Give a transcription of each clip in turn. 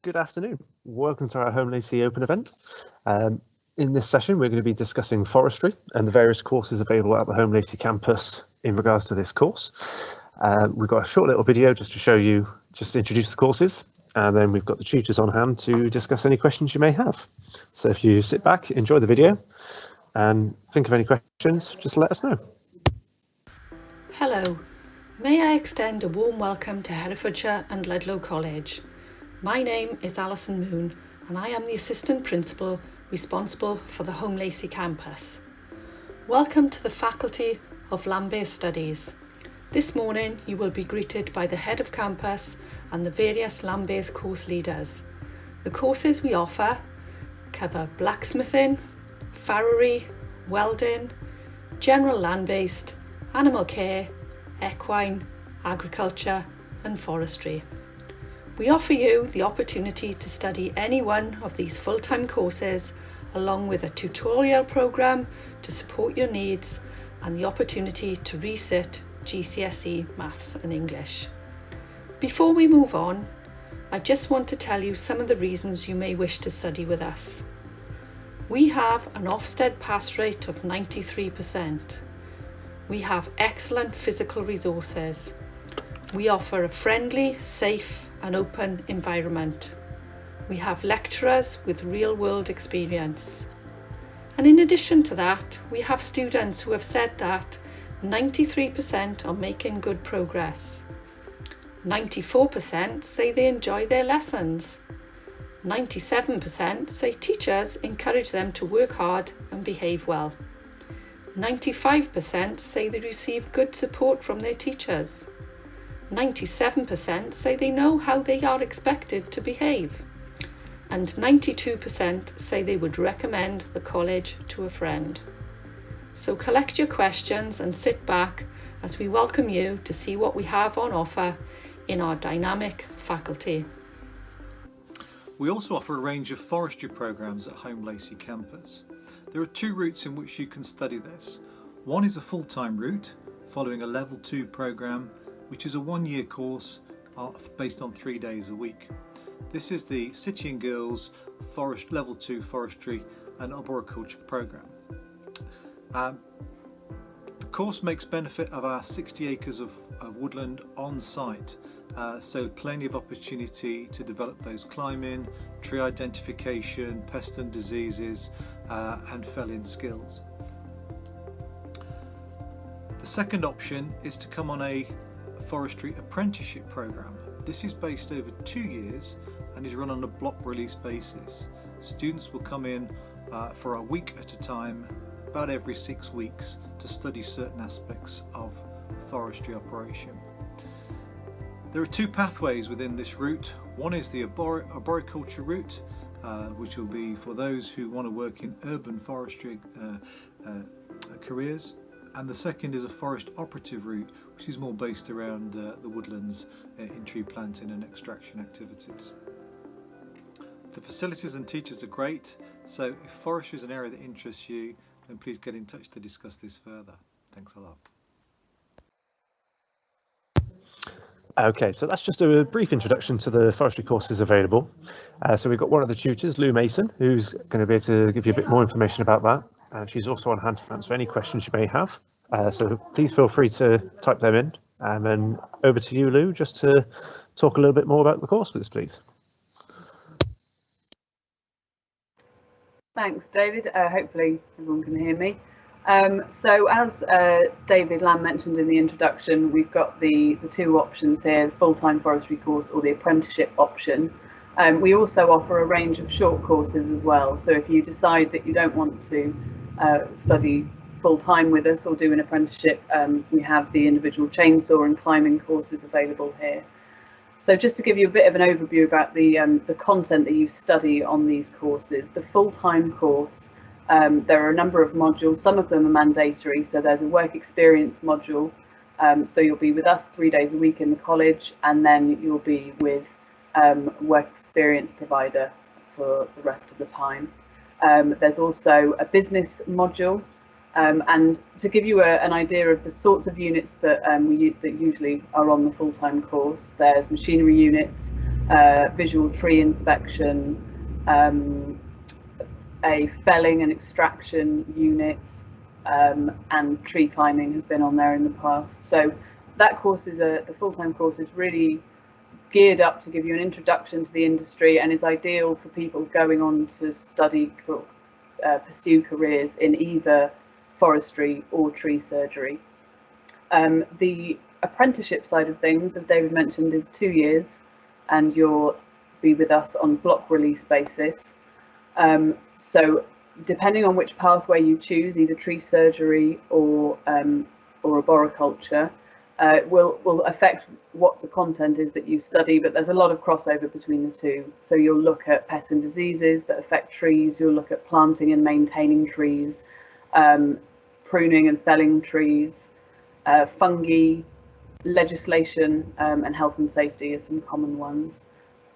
Good afternoon. Welcome to our Holme Lacy Open event. In this session, we're going to be discussing forestry and the various courses available at the Holme Lacy campus in regards to this course. We've got a short little video just to show you, just to introduce the courses, and then we've got the tutors on hand to discuss any questions you may have. So if you sit back, enjoy the video, and think of any questions, just let us know. Hello, may I extend a warm welcome to Herefordshire and Ludlow College. My name is Alison Moon and I am the Assistant Principal responsible for the Holme Lacy campus. Welcome to the Faculty of Land-Based Studies. This morning you will be greeted by the Head of Campus and the various land-based course leaders. The courses we offer cover blacksmithing, farriery, welding, general land-based, animal care, equine, agriculture and forestry. We offer you the opportunity to study any one of these full-time courses along with a tutorial programme to support your needs and the opportunity to resit GCSE Maths and English. Before we move on, I just want to tell you some of the reasons you may wish to study with us. We have an Ofsted pass rate of 93%. We have excellent physical resources. We offer a friendly, safe and open environment. We have lecturers with real-world experience. And in addition to that, we have students who have said that 93% are making good progress. 94% say they enjoy their lessons. 97% say teachers encourage them to work hard and behave well. 95% say they receive good support from their teachers. 97% say they know how they are expected to behave. And 92% say they would recommend the college to a friend. So collect your questions and sit back as we welcome you to see what we have on offer in our dynamic faculty. We also offer a range of forestry programmes at Holme Lacy campus. There are two routes in which you can study this. One is a full-time route following a level 2 programme, which is a 1-year course based on 3 days a week. This is the City and Girls Level 2 Forestry and Arboriculture programme. The course makes benefit of our 60 acres of woodland on site, so plenty of opportunity to develop those climbing, tree identification, pest and diseases and felling skills. The second option is to come on a forestry apprenticeship programme. This is based over 2 years and is run on a block release basis. Students will come in for a week at a time, about every 6 weeks, to study certain aspects of forestry operation. There are two pathways within this route. One is the arboriculture route, which will be for those who want to work in urban forestry careers. And the second is a forest operative route, which is more based around the woodlands in tree planting and extraction activities. The facilities and teachers are great, so if forestry is an area that interests you, then please get in touch to discuss this further. Thanks a lot. Okay, so that's just a brief introduction to the forestry courses available. So we've got one of the tutors, Lou Mason, who's going to be able to give you a bit more information about that. She's also on hand to answer any questions you may have. So please feel free to type them in. And then over to you, Lou, just to talk a little bit more about the course, please. Thanks, David. Hopefully everyone can hear me. So as David Lamb mentioned in the introduction, we've got the two options here, the full-time forestry course or the apprenticeship option. We also offer a range of short courses as well. So if you decide that you don't want to study full-time with us or do an apprenticeship, we have the individual chainsaw and climbing courses available here. So just to give you a bit of an overview about the content that you study on these courses, the full-time course, there are a number of modules. Some of them are mandatory, so there's a work experience module, so you'll be with us 3 days a week in the college, and then you'll be with a work experience provider for the rest of the time. There's also a business module, and to give you an idea of the sorts of units that that usually are on the full-time course, there's machinery units, visual tree inspection, a felling and extraction unit, and tree climbing has been on there in the past. So that course is the full-time course is really geared up to give you an introduction to the industry and is ideal for people going on to study, pursue careers in either forestry or tree surgery. The apprenticeship side of things, as David mentioned, is 2 years, and you'll be with us on block release basis. So depending on which pathway you choose, either tree surgery or arboriculture, will affect what the content is that you study, but there's a lot of crossover between the two. So you'll look at pests and diseases that affect trees, you'll look at planting and maintaining trees, pruning and felling trees, fungi, legislation, and health and safety are some common ones.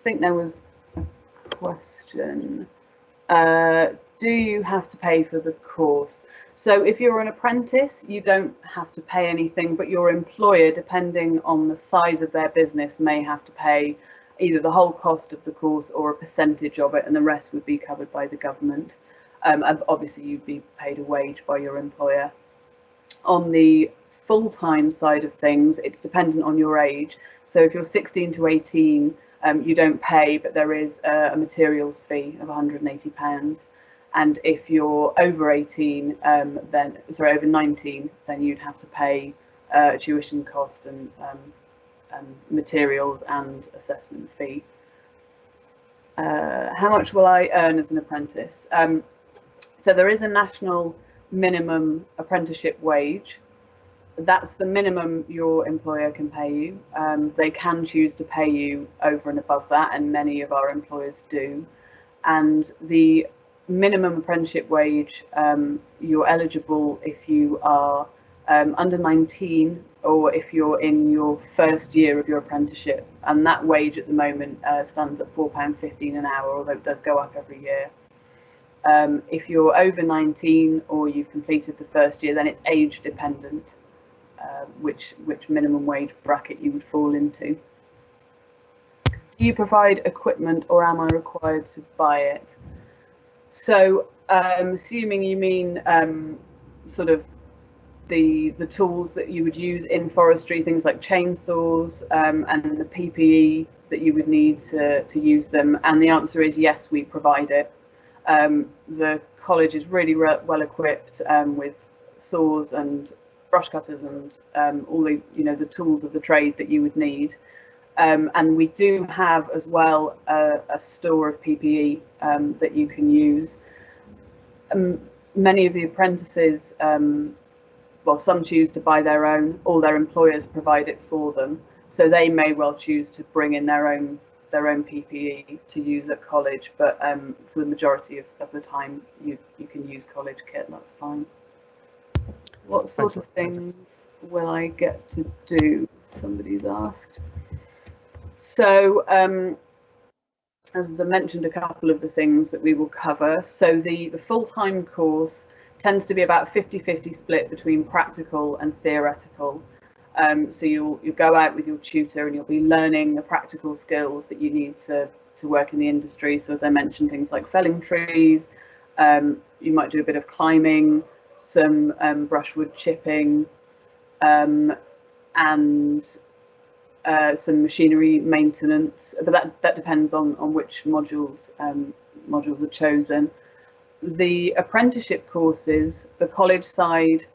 I think there was a question. Do you have to pay for the course? So if you're an apprentice, you don't have to pay anything, but your employer, depending on the size of their business, may have to pay either the whole cost of the course or a percentage of it, and the rest would be covered by the government. And obviously you'd be paid a wage by your employer. On the full-time side of things, it's dependent on your age. So if you're 16 to 18, you don't pay, but there is a materials fee of £180. And if you're over 18, over 19, then you'd have to pay tuition cost and materials and assessment fee. How much will I earn as an apprentice? So there is a national minimum apprenticeship wage. That's the minimum your employer can pay you. They can choose to pay you over and above that, and many of our employers do. And the minimum apprenticeship wage, you're eligible if you are under 19 or if you're in your first year of your apprenticeship. And that wage at the moment stands at £4.15 an hour, although it does go up every year. If you're over 19 or you've completed the first year, then it's age dependent. Which minimum wage bracket you would fall into. Do you provide equipment, or am I required to buy it? So assuming you mean sort of the tools that you would use in forestry, things like chainsaws, and the PPE that you would need to use them, and the answer is yes, we provide it. The college is really well equipped with saws and brush cutters and all the tools of the trade that you would need, and we do have as well a store of PPE that you can use. Many of the apprentices, well, some choose to buy their own, or their employers provide it for them, so they may well choose to bring in their own PPE to use at college, but for the majority of the time you can use college kit. That's fine. What sort of things will I get to do? Somebody's asked. So as I mentioned, a couple of the things that we will cover. So the full-time course tends to be about 50-50 split between practical and theoretical. So you'll go out with your tutor and you'll be learning the practical skills that you need to work in the industry. So as I mentioned, things like felling trees, you might do a bit of climbing, some brushwood chipping, and some machinery maintenance, but that depends on which modules are chosen. The apprenticeship courses, the college side,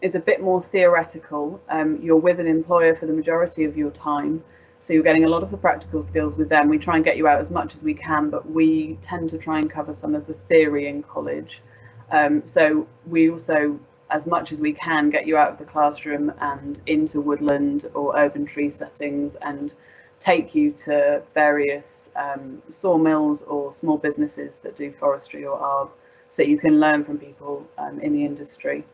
is a bit more theoretical. You're with an employer for the majority of your time, so you're getting a lot of the practical skills with them. We try and get you out as much as we can, but we tend to try and cover some of the theory in college. So we also, as much as we can, get you out of the classroom and into woodland or urban tree settings and take you to various sawmills or small businesses that do forestry or arb, so you can learn from people in the industry.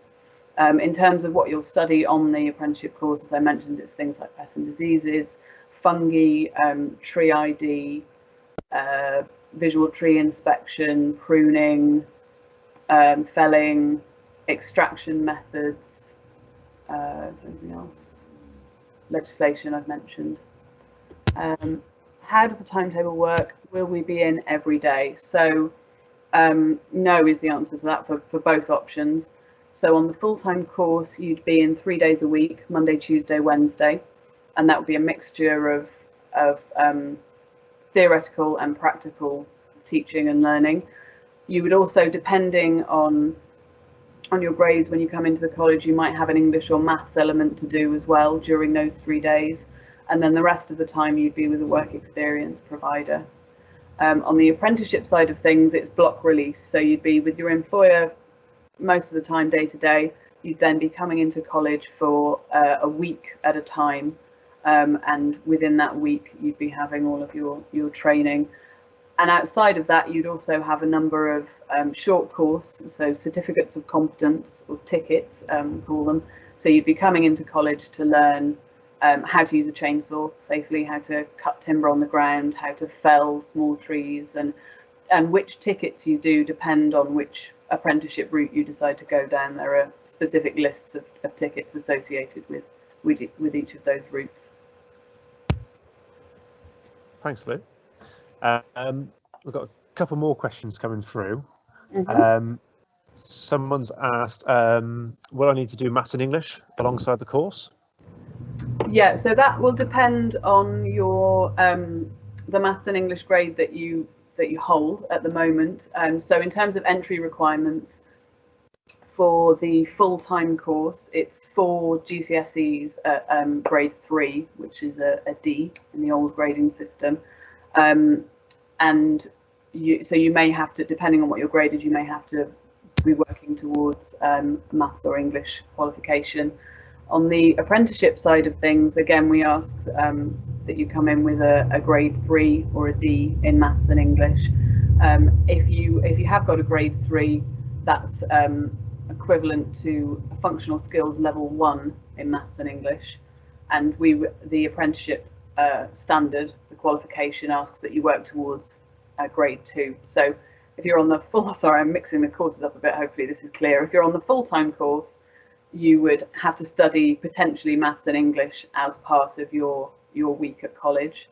In terms of what you'll study on the apprenticeship course, as I mentioned, it's things like pests and diseases, fungi, tree ID, visual tree inspection, pruning, felling, extraction methods, is there anything else? Legislation I've mentioned. how does the timetable work? Will we be in every day? So no is the answer to that for both options. So on the full-time course, you'd be in 3 days a week, Monday, Tuesday, Wednesday, and that would be a mixture of theoretical and practical teaching and learning. You would also, depending on your grades when you come into the college, you might have an English or maths element to do as well during those 3 days, and then the rest of the time you'd be with a work experience provider. On the apprenticeship side of things, it's block release, so you'd be with your employer most of the time, day to day. You'd then be coming into college for a week at a time, and within that week you'd be having all of your training. And outside of that, you'd also have a number of short course, so certificates of competence, or tickets, we call them. So you'd be coming into college to learn how to use a chainsaw safely, how to cut timber on the ground, how to fell small trees, and which tickets you do depend on which apprenticeship route you decide to go down. There are specific lists of tickets associated with each of those routes. Thanks, Lou. We've got a couple more questions coming through. Someone's asked, will I need to do maths and English alongside the course? Yeah, so that will depend on your the maths and English grade that you hold at the moment. So in terms of entry requirements for the full-time course, it's 4 GCSEs at grade 3, which is a D in the old grading system. And you may have to, depending on what your grade is, you may have to be working towards maths or English qualification. On the apprenticeship side of things, again, we ask that you come in with a grade 3 or a D in maths and English. If you have got a grade 3, that's equivalent to a functional skills level 1 in maths and English, and the apprenticeship standard, the qualification, asks that you work towards grade 2. So if you're on the full, sorry, I'm mixing the courses up a bit, hopefully this is clear. If you're on the full-time course, you would have to study potentially maths and English as part of your week at college.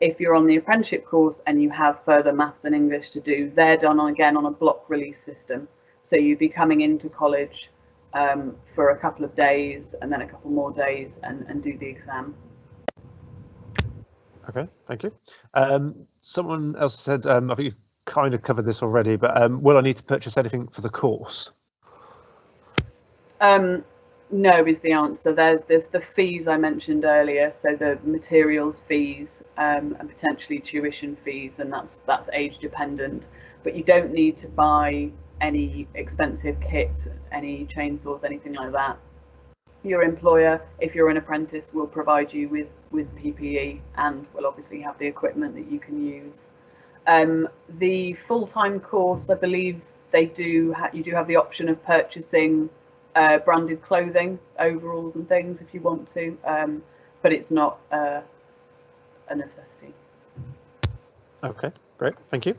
If you're on the apprenticeship course and you have further maths and English to do, they're done again on a block release system. So you'd be coming into college for a couple of days and then a couple more days and do the exam. Okay, thank you. Someone else said, I think you kind of covered this already, but will I need to purchase anything for the course? No is the answer. There's the fees I mentioned earlier, so the materials fees and potentially tuition fees, and that's age dependent. But you don't need to buy any expensive kit, any chainsaws, anything like that. Your employer, if you're an apprentice, will provide you with PPE and will obviously have the equipment that you can use. The full-time course, I believe you do have the option of purchasing branded clothing, overalls and things if you want to, but it's not a necessity. Okay, great, thank you.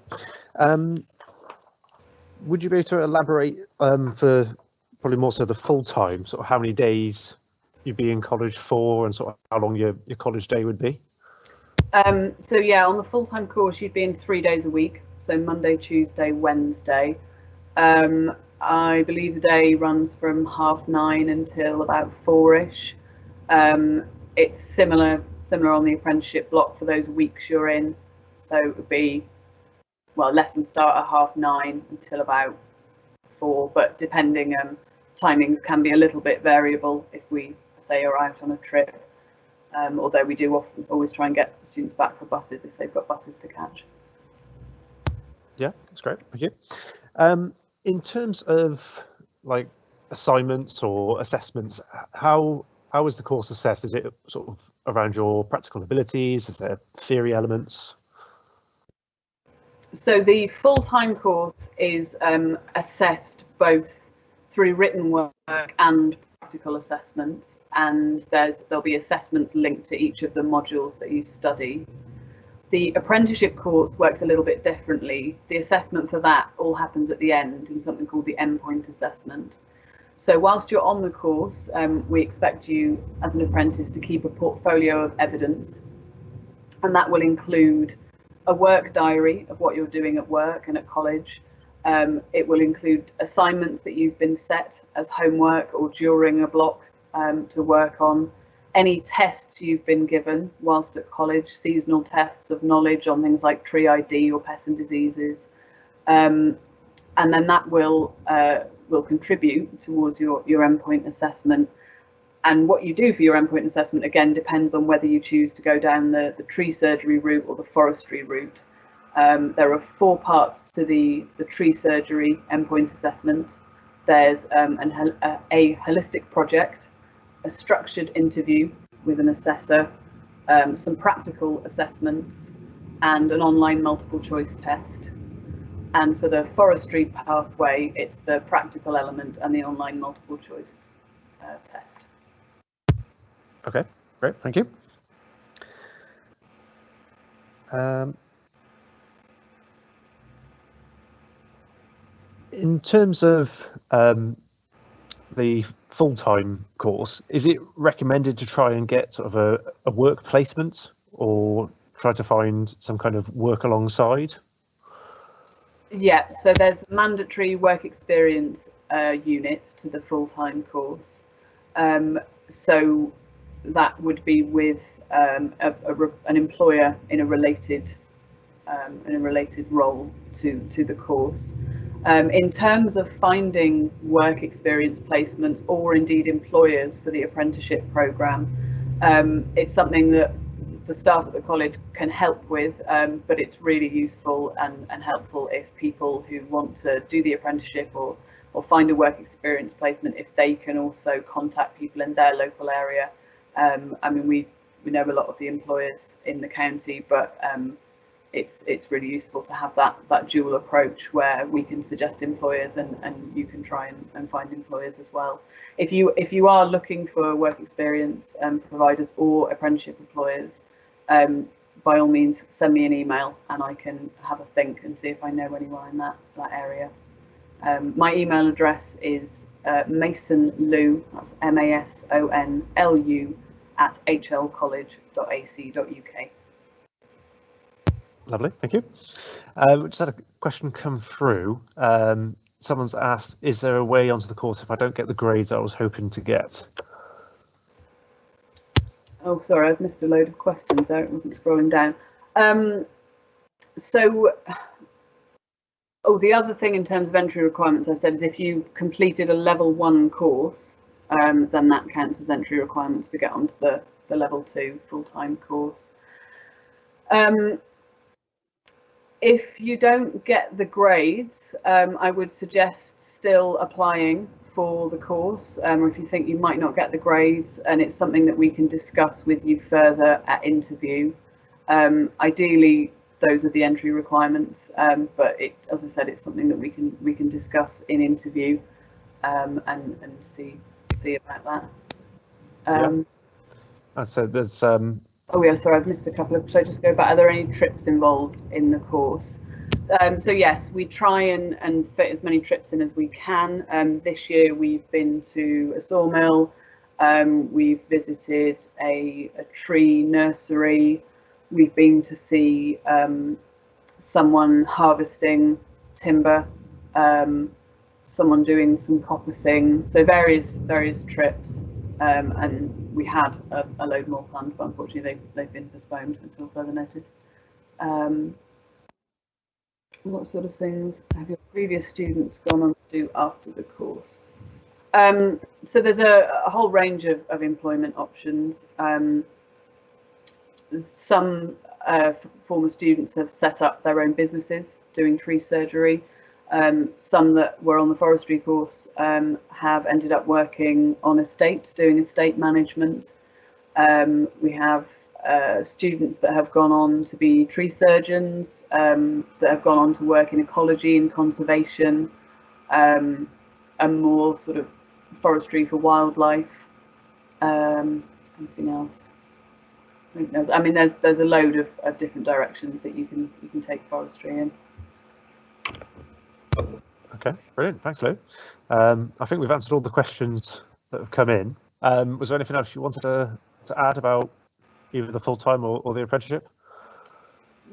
Would you be able to elaborate for probably more so the full-time, sort of how many days you'd be in college for and sort of how long your college day would be? So yeah, on the full-time course you'd be in 3 days a week, so Monday, Tuesday, Wednesday. I believe the day runs from 9:30 until about 4ish. It's similar on the apprenticeship block for those weeks you're in, so it would be, well, lessons start at 9:30 until about 4, but depending, timings can be a little bit variable if we say are out on a trip, although we do always try and get students back for buses if they've got buses to catch. Yeah, that's great, thank you. In terms of like assignments or assessments, how is the course assessed? Is it sort of around your practical abilities? Is there theory elements? So the full-time course is assessed both through written work and practical assessments, and there'll be assessments linked to each of the modules that you study. The apprenticeship course works a little bit differently. The assessment for that all happens at the end in something called the endpoint assessment. So whilst you're on the course, we expect you as an apprentice to keep a portfolio of evidence. and that will include a work diary of what you're doing at work and at college. It will include assignments that you've been set as homework or during a block to work on, any tests you've been given whilst at college, seasonal tests of knowledge on things like tree ID or pests and diseases, and then that will contribute towards your endpoint assessment. And what you do for your endpoint assessment, again, depends on whether you choose to go down the tree surgery route or the forestry route. There are 4 parts to the tree surgery endpoint assessment. There's a holistic project, a structured interview with an assessor, some practical assessments, and an online multiple choice test. And for the forestry pathway, it's the practical element and the online multiple choice test. Okay, great, thank you. In terms of the full-time course, is it recommended to try and get sort of a work placement or try to find some kind of work alongside? Yeah, so there's the mandatory work experience unit to the full-time course. So that would be with an employer in a related role to the course. In terms of finding work experience placements or indeed employers for the apprenticeship programme, it's something that the staff at the college can help with, but it's really useful and helpful if people who want to do the apprenticeship or find a work experience placement, if they can also contact people in their local area. I mean, we know a lot of the employers in the county, but it's really useful to have that dual approach where we can suggest employers and you can try and find employers as well. If you are looking for work experience providers or apprenticeship employers, by all means send me an email and I can have a think and see if I know anyone in that area. My email address is masonlu, that's MASONLU @hlcollege.ac.uk. Lovely, thank you. Just had a question come through. Someone's asked, is there a way onto the course if I don't get the grades I was hoping to get? Oh, sorry, I've missed a load of questions there. It wasn't scrolling down. The other thing in terms of entry requirements I've said is if you completed a level 1 course, then that counts as entry requirements to get onto the level 2 full-time course. If you don't get the grades, I would suggest still applying for the course, or if you think you might not get the grades, and it's something that we can discuss with you further at interview. Ideally, those are the entry requirements, but as I said, it's something that we can discuss in interview and see about that. I said there's Oh yeah, sorry, I've missed a couple of. So just go back. Are there any trips involved in the course? So yes, we try and fit as many trips in as we can. This year we've been to a sawmill, we've visited a tree nursery, we've been to see someone harvesting timber, someone doing some coppicing, so various trips. And we had a load more planned, but unfortunately they've been postponed until further notice. What sort of things have your previous students gone on to do after the course? So there's a whole range of employment options. Some former students have set up their own businesses doing tree surgery. Some that were on the forestry course have ended up working on estates, doing estate management. We have students that have gone on to be tree surgeons, that have gone on to work in ecology and conservation, and more sort of forestry for wildlife. Anything else? I mean, there's a load of different directions that you can take forestry in. Okay, brilliant. Thanks, Lou. I think we've answered all the questions that have come in. Was there anything else you wanted to add about either the full-time or the apprenticeship?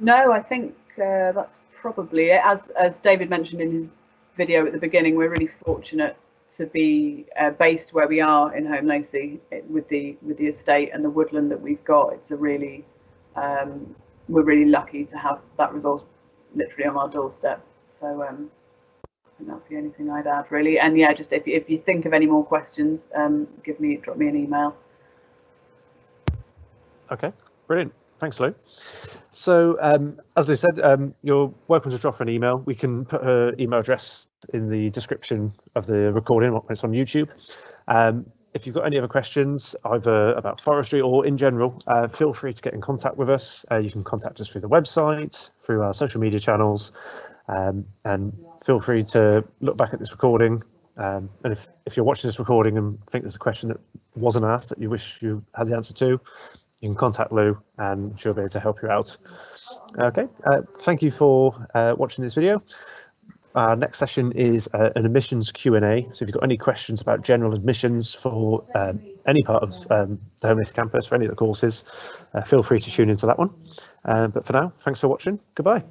No, I think that's probably it. As David mentioned in his video at the beginning, we're really fortunate to be based where we are in Holme Lacy with the estate and the woodland that we've got. It's a really we're really lucky to have that resource literally on our doorstep. So I think that's the only thing I'd add really. And yeah, just if you think of any more questions, drop me an email. Okay, brilliant. Thanks, Lou. So, as Lou said, you're welcome to drop her an email. We can put her email address in the description of the recording when it's on YouTube. If you've got any other questions, either about forestry or in general, feel free to get in contact with us. You can contact us through the website, through our social media channels, and feel free to look back at this recording. And if you're watching this recording and think there's a question that wasn't asked that you wish you had the answer to, you can contact Lou and she'll be able to help you out. Okay, thank you for watching this video. Our next session is an admissions Q&A. So if you've got any questions about general admissions for any part of the Holme Lacy campus, for any of the courses, feel free to tune into that one. But for now, thanks for watching. Goodbye.